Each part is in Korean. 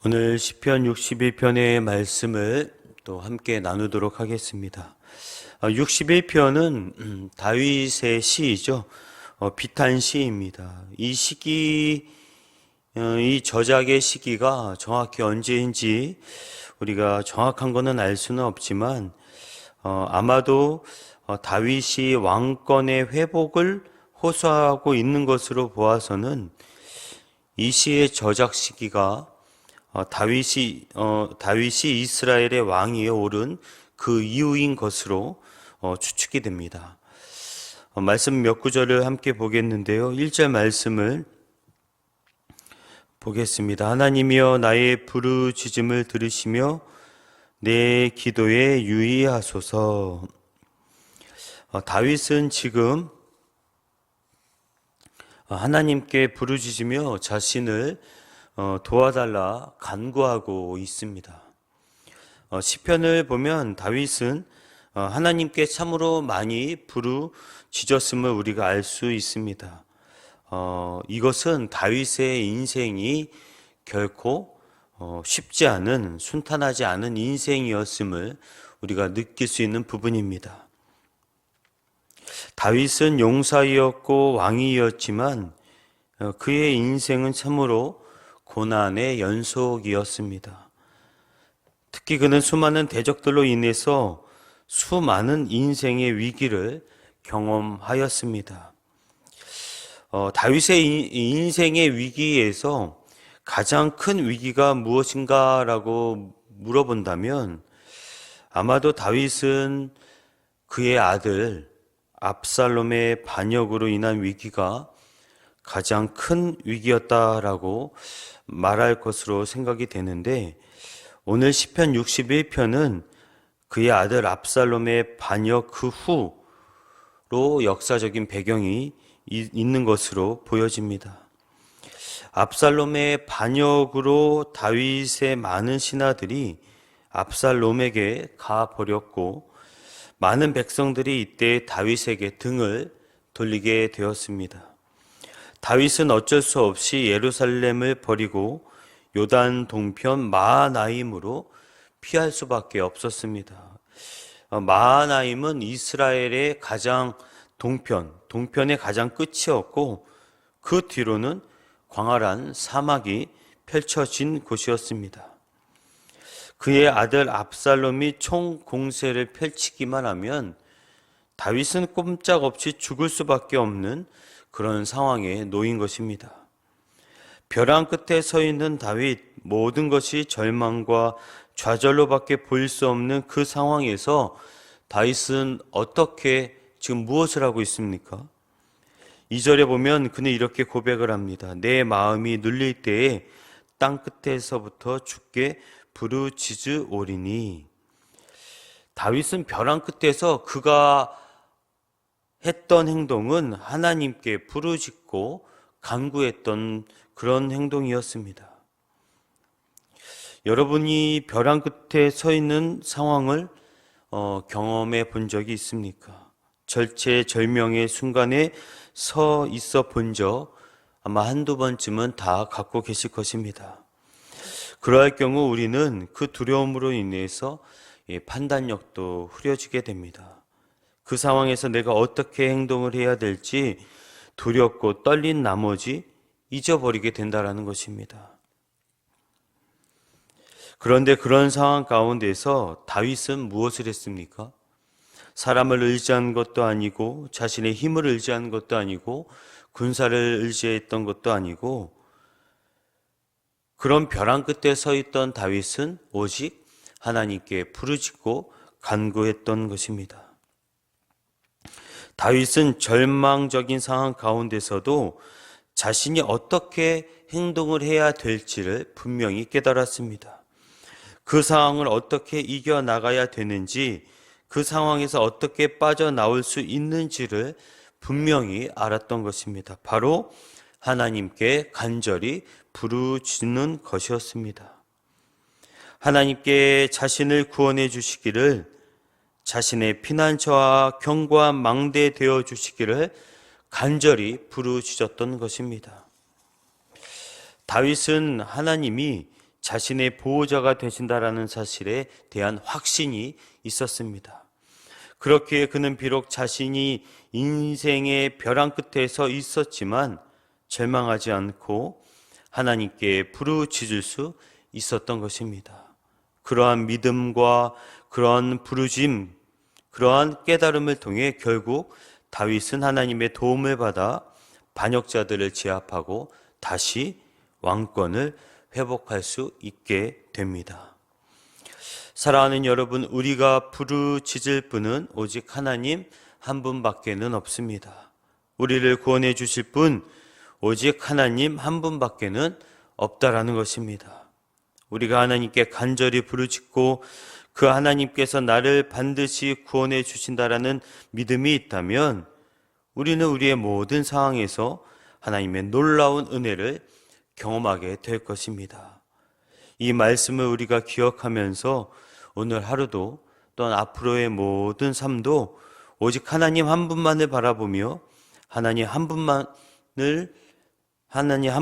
오늘 시편 61편의 말씀을 또 함께 나누도록 하겠습니다. 61편은 다윗의 시이죠. 비탄 시입니다. 이 시기, 이 저작의 시기가 정확히 언제인지 우리가 정확한 것은 알 수는 없지만 아마도 다윗이 왕권의 회복을 호소하고 있는 것으로 보아서는 이 시의 저작 시기가 다윗이 이스라엘의 왕위에 오른 그 이후인 것으로 추측이 됩니다. 말씀 몇 구절을 함께 보겠는데요. 1절 말씀을 보겠습니다. 하나님이여 나의 부르짖음을 들으시며 내 기도에 유의하소서. 다윗은 지금 하나님께 부르짖으며 자신을 도와달라 간구하고 있습니다. 시편을 보면 다윗은 하나님께 참으로 많이 부르짖었음을 우리가 알 수 있습니다. 이것은 다윗의 인생이 결코 쉽지 않은, 순탄하지 않은 인생이었음을 우리가 느낄 수 있는 부분입니다. 다윗은 용사이었고 왕이었지만 그의 인생은 참으로 고난의 연속이었습니다. 특히 그는 수많은 대적들로 인해서 수많은 인생의 위기를 경험하였습니다. 다윗의 인생의 위기에서 가장 큰 위기가 무엇인가라고 물어본다면 아마도 다윗은 그의 아들 압살롬의 반역으로 인한 위기가 가장 큰 위기였다라고 말할 것으로 생각이 되는데, 오늘 시편 61편은 그의 아들 압살롬의 반역 그 후로 역사적인 배경이 있는 것으로 보여집니다. 압살롬의 반역으로 다윗의 많은 신하들이 압살롬에게 가버렸고 많은 백성들이 이때 다윗에게 등을 돌리게 되었습니다. 다윗은 어쩔 수 없이 예루살렘을 버리고 요단 동편 마하나임으로 피할 수밖에 없었습니다. 마하나임은 이스라엘의 가장 동편의 가장 끝이었고 그 뒤로는 광활한 사막이 펼쳐진 곳이었습니다. 그의 아들 압살롬이 총 공세를 펼치기만 하면 다윗은 꼼짝없이 죽을 수밖에 없는 그런 상황에 놓인 것입니다. 벼랑 끝에 서 있는 다윗, 모든 것이 절망과 좌절로밖에 보일 수 없는 그 상황에서 다윗은 어떻게 지금 무엇을 하고 있습니까? 2절에 보면 그는 이렇게 고백을 합니다. 내 마음이 눌릴 때에 땅 끝에서부터 주께 부르짖으오리니. 다윗은 벼랑 끝에서 그가 했던 행동은 하나님께 부르짖고 간구했던 그런 행동이었습니다. 여러분이 벼랑 끝에 서 있는 상황을 경험해 본 적이 있습니까? 절체절명의 순간에 서 있어 본 적 아마 한두 번쯤은 다 갖고 계실 것입니다. 그러할 경우 우리는 그 두려움으로 인해서 판단력도 흐려지게 됩니다. 그 상황에서 내가 어떻게 행동을 해야 될지 두렵고 떨린 나머지 잊어버리게 된다는 것입니다. 그런데 그런 상황 가운데서 다윗은 무엇을 했습니까? 사람을 의지한 것도 아니고 자신의 힘을 의지한 것도 아니고 군사를 의지했던 것도 아니고 그런 벼랑 끝에 서 있던 다윗은 오직 하나님께 부르짖고 간구했던 것입니다. 다윗은 절망적인 상황 가운데서도 자신이 어떻게 행동을 해야 될지를 분명히 깨달았습니다. 그 상황을 어떻게 이겨나가야 되는지, 그 상황에서 어떻게 빠져나올 수 있는지를 분명히 알았던 것입니다. 바로 하나님께 간절히 부르짖는 것이었습니다. 하나님께 자신을 구원해 주시기를, 자신의 피난처와 견고한 망대 되어 주시기를 간절히 부르짖었던 것입니다. 다윗은 하나님이 자신의 보호자가 되신다라는 사실에 대한 확신이 있었습니다. 그렇기에 그는 비록 자신이 인생의 벼랑 끝에 서 있었지만 절망하지 않고 하나님께 부르짖을 수 있었던 것입니다. 그러한 믿음과 그러한 부르짐, 그러한 깨달음을 통해 결국 다윗은 하나님의 도움을 받아 반역자들을 제압하고 다시 왕권을 회복할 수 있게 됩니다. 사랑하는 여러분, 우리가 부르짖을 분은 오직 하나님 한 분밖에는 없습니다. 우리를 구원해 주실 분 오직 하나님 한 분밖에는 없다라는 것입니다. 우리가 하나님께 간절히 부르짖고 그 하나님께서 나를 반드시 구원해 주신다라는 믿음이 있다면 우리는 우리의 모든 상황에서 하나님의 놀라운 은혜를 경험하게 될 것입니다. 이 말씀을 우리가 기억하면서 오늘 하루도 또한 앞으로의 모든 삶도 오직 하나님 한 분만을 바라보며 하나님 한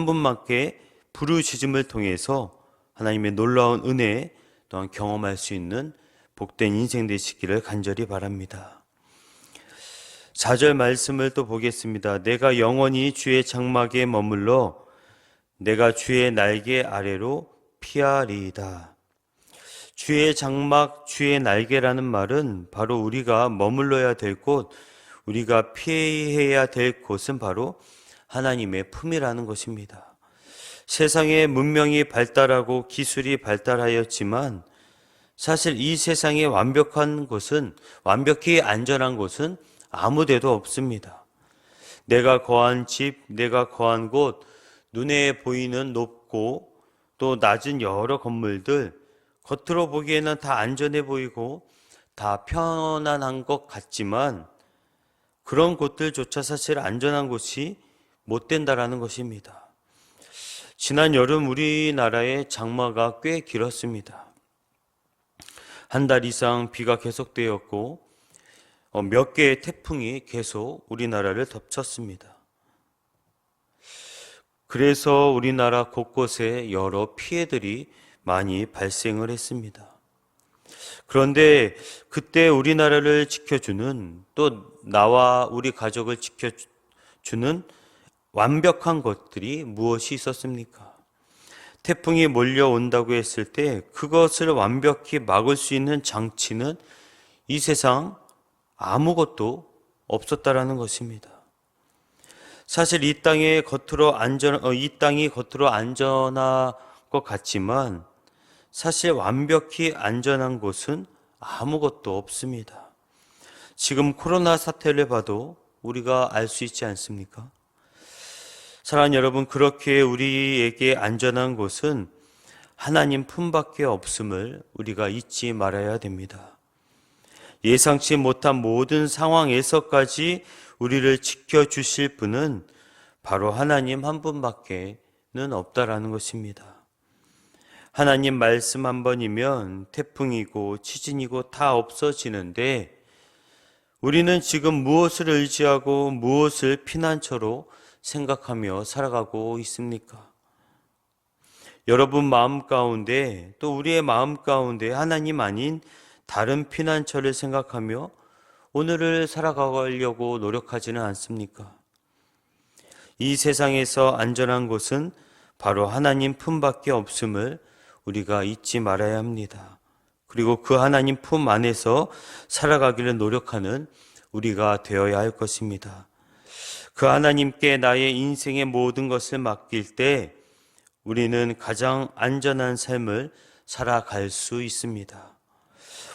분만께 부르짖음을 통해서 하나님의 놀라운 은혜 또한 경험할 수 있는 복된 인생 되시기를 간절히 바랍니다. 4절 말씀을 또 보겠습니다. 내가 영원히 주의 장막에 머물러 내가 주의 날개 아래로 피하리이다. 주의 장막, 주의 날개라는 말은 바로 우리가 머물러야 될 곳, 우리가 피해야 될 곳은 바로 하나님의 품이라는 것입니다. 세상의 문명이 발달하고 기술이 발달하였지만 사실 이 세상에 완벽히 안전한 곳은 아무 데도 없습니다. 내가 거한 집, 내가 거한 곳, 눈에 보이는 높고 또 낮은 여러 건물들, 겉으로 보기에는 다 안전해 보이고 다 편안한 것 같지만 그런 곳들조차 사실 안전한 곳이 못 된다라는 것입니다. 지난 여름 우리나라의 장마가 꽤 길었습니다. 한 달 이상 비가 계속되었고 몇 개의 태풍이 계속 우리나라를 덮쳤습니다. 그래서 우리나라 곳곳에 여러 피해들이 많이 발생을 했습니다. 그런데 그때 우리나라를 지켜주는 또 나와 우리 가족을 지켜주는 완벽한 것들이 무엇이 있었습니까? 태풍이 몰려온다고 했을 때 그것을 완벽히 막을 수 있는 장치는 이 세상 아무것도 없었다라는 것입니다. 사실 이 땅이 겉으로 안전한 것 같지만 사실 완벽히 안전한 곳은 아무것도 없습니다. 지금 코로나 사태를 봐도 우리가 알 수 있지 않습니까? 사랑하는 여러분, 그렇게 우리에게 안전한 곳은 하나님 품밖에 없음을 우리가 잊지 말아야 됩니다. 예상치 못한 모든 상황에서까지 우리를 지켜주실 분은 바로 하나님 한 분밖에는 없다라는 것입니다. 하나님 말씀 한 번이면 태풍이고 지진이고 다 없어지는데 우리는 지금 무엇을 의지하고 무엇을 피난처로 생각하며 살아가고 있습니까? 여러분 마음 가운데 또 우리의 마음 가운데 하나님 아닌 다른 피난처를 생각하며 오늘을 살아가려고 노력하지는 않습니까? 이 세상에서 안전한 곳은 바로 하나님 품밖에 없음을 우리가 잊지 말아야 합니다. 그리고 그 하나님 품 안에서 살아가기를 노력하는 우리가 되어야 할 것입니다. 그 하나님께 나의 인생의 모든 것을 맡길 때 우리는 가장 안전한 삶을 살아갈 수 있습니다.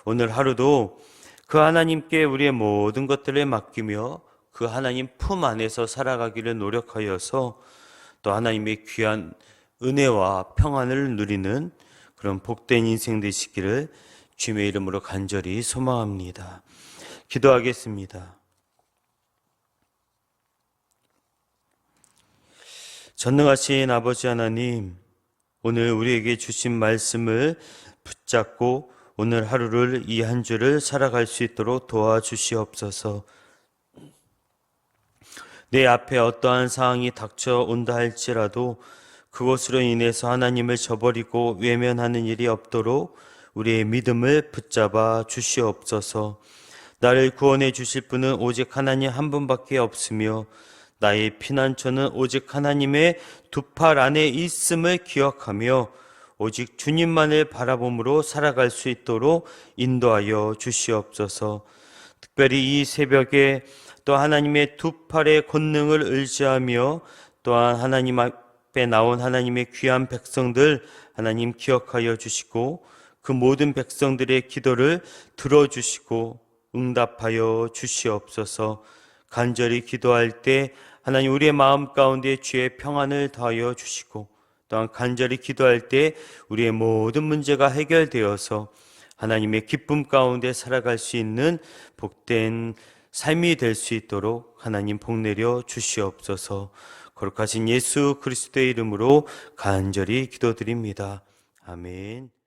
오늘 하루도 그 하나님께 우리의 모든 것들을 맡기며 그 하나님 품 안에서 살아가기를 노력하여서 또 하나님의 귀한 은혜와 평안을 누리는 그런 복된 인생 되시기를 주님의 이름으로 간절히 소망합니다. 기도하겠습니다. 전능하신 아버지 하나님, 오늘 우리에게 주신 말씀을 붙잡고 오늘 하루를 이 한 주를 살아갈 수 있도록 도와주시옵소서. 내 앞에 어떠한 상황이 닥쳐온다 할지라도 그 그것으로 인해서 하나님을 저버리고 외면하는 일이 없도록 우리의 믿음을 붙잡아 주시옵소서. 나를 구원해 주실 분은 오직 하나님 한 분밖에 없으며 나의 피난처는 오직 하나님의 두 팔 안에 있음을 기억하며 오직 주님만을 바라봄으로 살아갈 수 있도록 인도하여 주시옵소서. 특별히 이 새벽에 또 하나님의 두 팔의 권능을 의지하며 또한 하나님 앞에 나온 하나님의 귀한 백성들 하나님 기억하여 주시고 그 모든 백성들의 기도를 들어주시고 응답하여 주시옵소서. 간절히 기도할 때 하나님 우리의 마음 가운데 주의 평안을 더하여 주시고 또한 간절히 기도할 때 우리의 모든 문제가 해결되어서 하나님의 기쁨 가운데 살아갈 수 있는 복된 삶이 될 수 있도록 하나님 복내려 주시옵소서. 거룩하신 예수 그리스도의 이름으로 간절히 기도드립니다. 아멘.